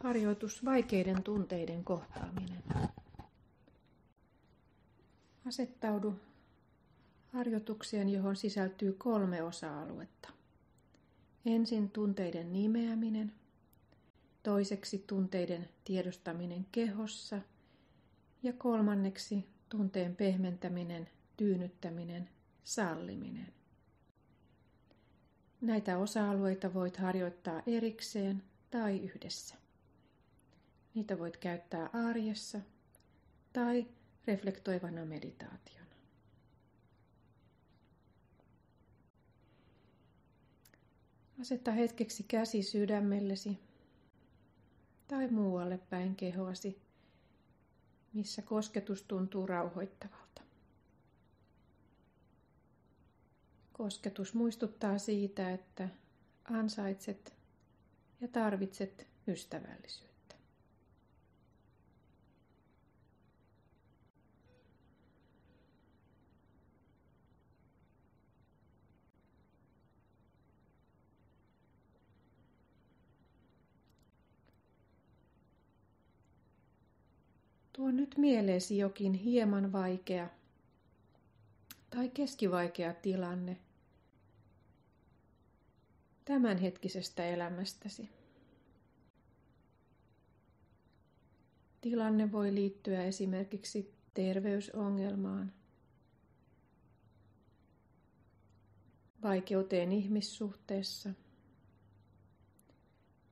Harjoitus vaikeiden tunteiden kohtaaminen. Asettaudu harjoitukseen, johon sisältyy 3 osa-aluetta. Ensin tunteiden nimeäminen, toiseksi tunteiden tiedostaminen kehossa ja kolmanneksi tunteen pehmentäminen, tyynnyttäminen, salliminen. Näitä osa-alueita voit harjoittaa erikseen tai yhdessä. Niitä voit käyttää arjessa tai reflektoivana meditaationa. Aseta hetkeksi käsi sydämellesi tai muualle päin kehoasi, missä kosketus tuntuu rauhoittavalta. Kosketus muistuttaa siitä, että ansaitset ja tarvitset ystävällisyyttä. Tuo nyt mieleesi jokin hieman vaikea tai keskivaikea tilanne tämänhetkisestä elämästäsi. Tilanne voi liittyä esimerkiksi terveysongelmaan, vaikeuteen ihmissuhteessa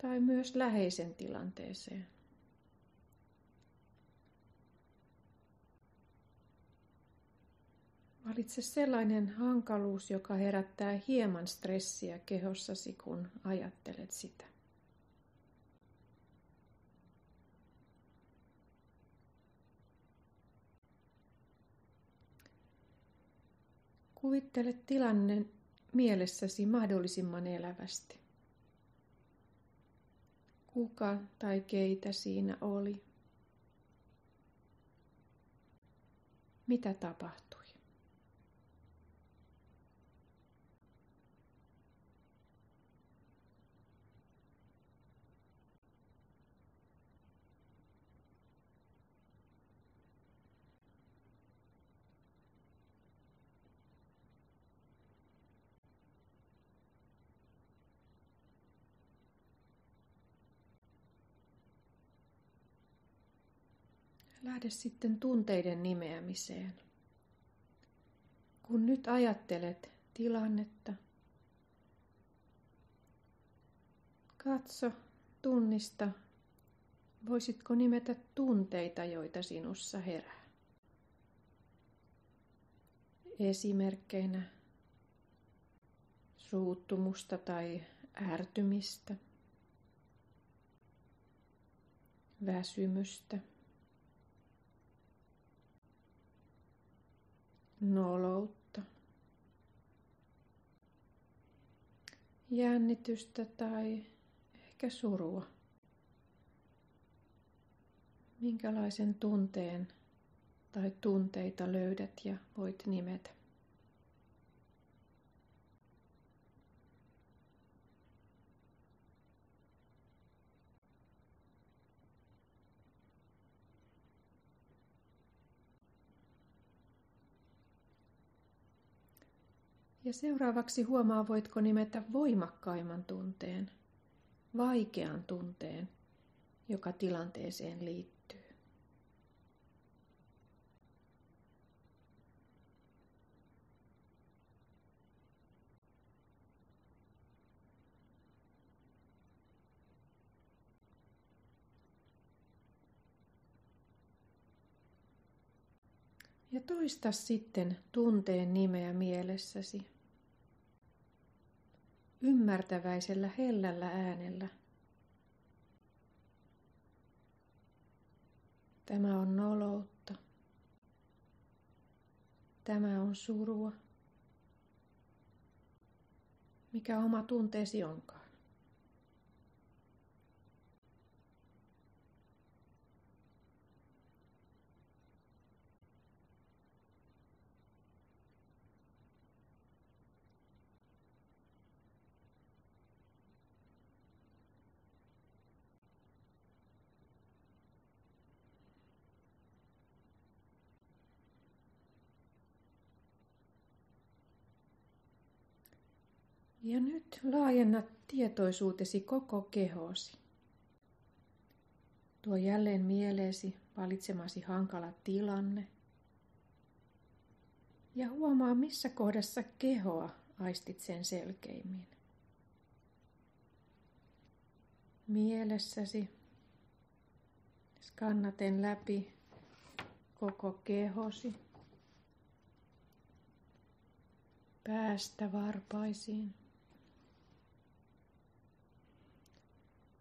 tai myös läheisen tilanteeseen. Valitse sellainen hankaluus, joka herättää hieman stressiä kehossasi, kun ajattelet sitä. Kuvittele tilanne mielessäsi mahdollisimman elävästi. Kuka tai keitä siinä oli? Mitä tapahtui? Lähde sitten tunteiden nimeämiseen. Kun nyt ajattelet tilannetta, katso, tunnista, voisitko nimetä tunteita, joita sinussa herää. Esimerkkeinä suuttumusta tai ärtymistä, väsymystä, noloutta, jännitystä tai ehkä surua. Minkälaisen tunteen tai tunteita löydät ja voit nimetä? Ja seuraavaksi huomaa, voitko nimetä voimakkaimman tunteen, vaikean tunteen, joka tilanteeseen liittyy. Ja toista sitten tunteen nimeä mielessäsi. Ymmärtäväisellä hellällä äänellä. Tämä on noloutta. Tämä on surua. Mikä oma tunteesi onkaan. Ja nyt laajenna tietoisuutesi koko kehosi. Tuo jälleen mieleesi valitsemasi hankala tilanne. Ja huomaa, missä kohdassa kehoa aistit sen selkeimmin. Mielessäsi skannaten läpi koko kehosi. Päästä varpaisiin.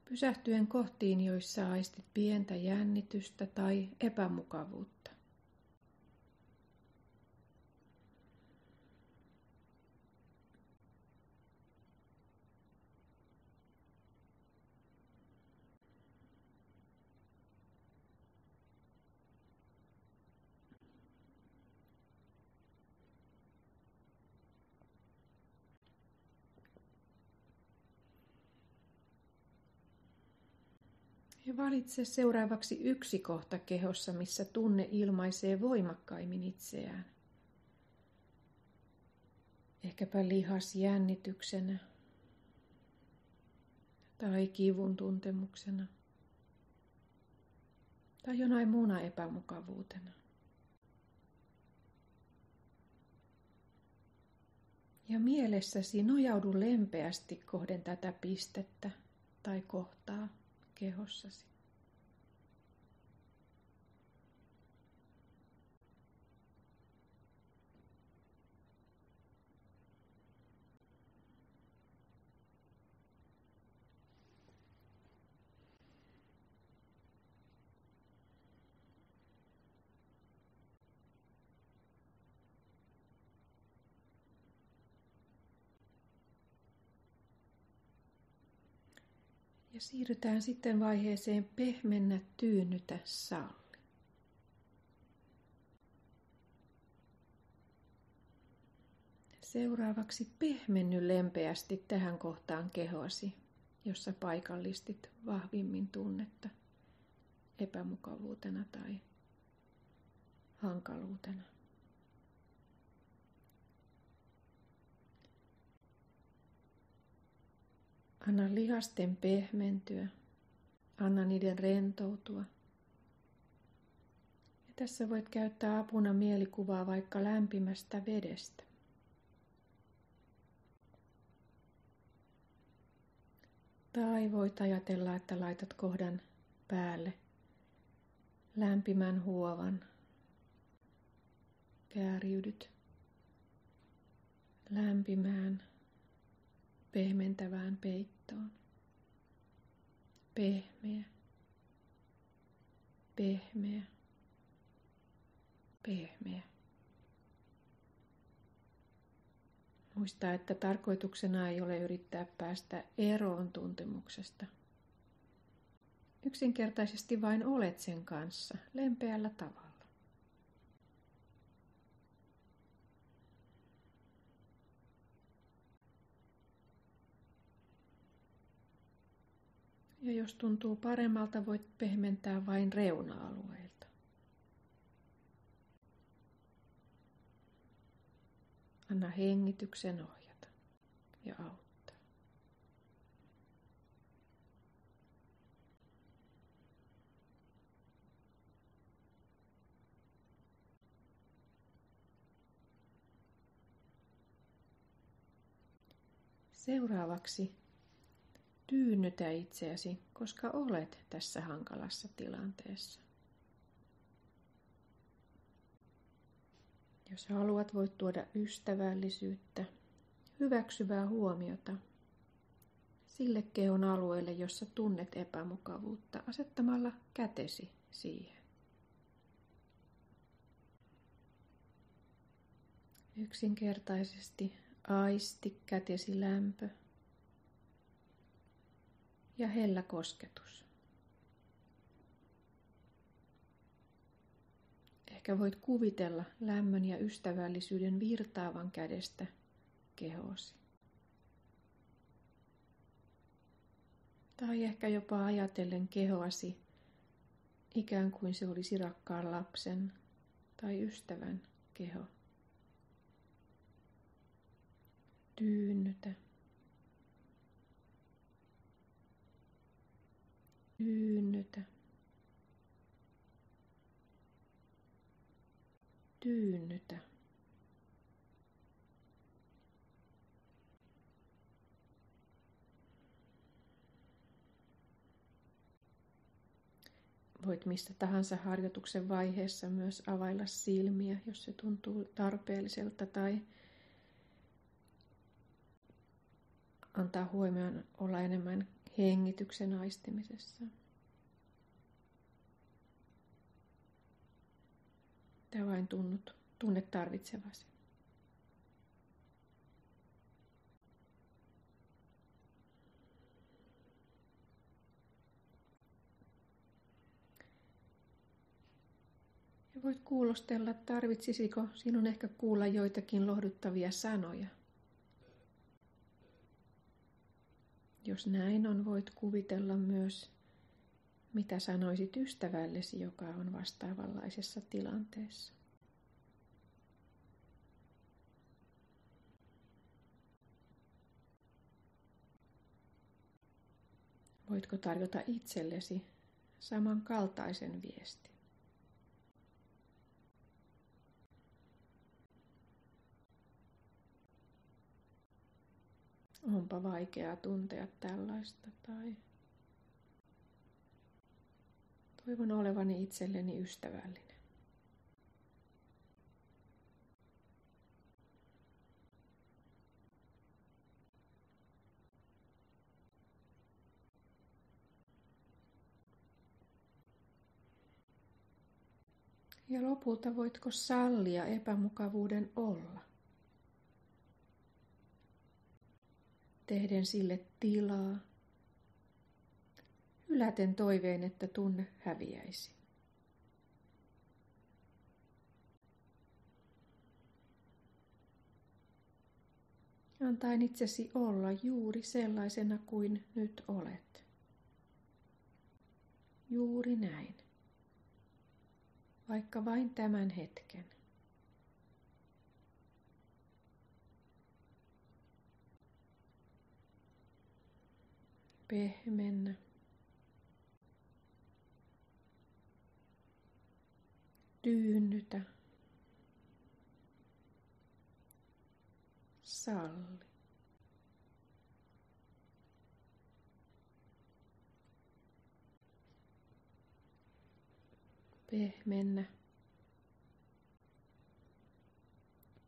Pysähtyen kohtiin, joissa aistit pientä jännitystä tai epämukavuutta. Ja valitse seuraavaksi yksi kohta kehossa, missä tunne ilmaisee voimakkaimmin itseään. Ehkäpä lihasjännityksenä tai kivun tuntemuksena tai jonain muuna epämukavuutena. Ja mielessäsi nojaudu lempeästi kohden tätä pistettä tai kohtaa kehossasi. Ja siirrytään sitten vaiheeseen pehmennä, tyynnytä, salli. Seuraavaksi pehmenny lempeästi tähän kohtaan kehoasi, jossa paikallistit vahvimmin tunnetta epämukavuutena tai hankaluutena. Anna lihasten pehmentyä, anna niiden rentoutua. Ja tässä voit käyttää apuna mielikuvaa vaikka lämpimästä vedestä. Tai voit ajatella, että laitat kohdan päälle lämpimän huovan. Kääriydyt lämpimään, pehmentävään peittoon. Pehmeä, pehmeä, pehmeä. Muista, että tarkoituksena ei ole yrittää päästä eroon tuntemuksesta. Yksinkertaisesti vain olet sen kanssa lempeällä tavalla. Ja jos tuntuu paremmalta, voit pehmentää vain reuna-alueilta. Anna hengityksen ohjata ja auttaa. Seuraavaksi tyynnytä itseäsi, koska olet tässä hankalassa tilanteessa. Jos haluat, voit tuoda ystävällisyyttä, hyväksyvää huomiota sille kehon alueelle, jossa tunnet epämukavuutta, asettamalla kätesi siihen. Yksinkertaisesti aisti kätesi lämpö ja hellä kosketus. Ehkä voit kuvitella lämmön ja ystävällisyyden virtaavan kädestä kehosi. Tai ehkä jopa ajatellen kehoasi ikään kuin se olisi rakkaan lapsen tai ystävän keho. Tyynnytä, Tyynnytä. Tyynnytä. Voit mistä tahansa harjoituksen vaiheessa myös availla silmiä, jos se tuntuu tarpeelliselta, tai antaa huomioon olla enemmän hengityksen aistimisessa. Mitä vain tunnet tarvitsevasi. Ja voit kuulostella, tarvitsisiko sinun ehkä kuulla joitakin lohduttavia sanoja. Jos näin on, voit kuvitella myös, mitä sanoisit ystävällesi, joka on vastaavanlaisessa tilanteessa. Voitko tarjota itsellesi samankaltaisen viestin? Onpa vaikeaa tuntea tällaista, tai toivon olevani itselleni ystävällinen. Ja lopulta voitko sallia epämukavuuden olla? Tehden sille tilaa, hyläten toiveen, että tunne häviäisi. Antaen itsesi olla juuri sellaisena kuin nyt olet. Juuri näin. Vaikka vain tämän hetken. Pehmennä. Tyynnytä. Salli. Pehmennä.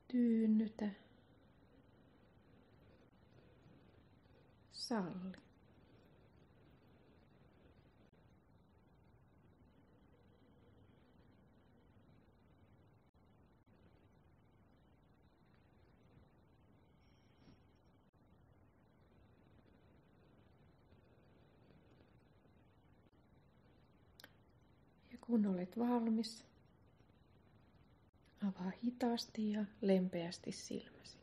Tyynnytä. Salli. Ja kun olet valmis, avaa hitaasti ja lempeästi silmäsi.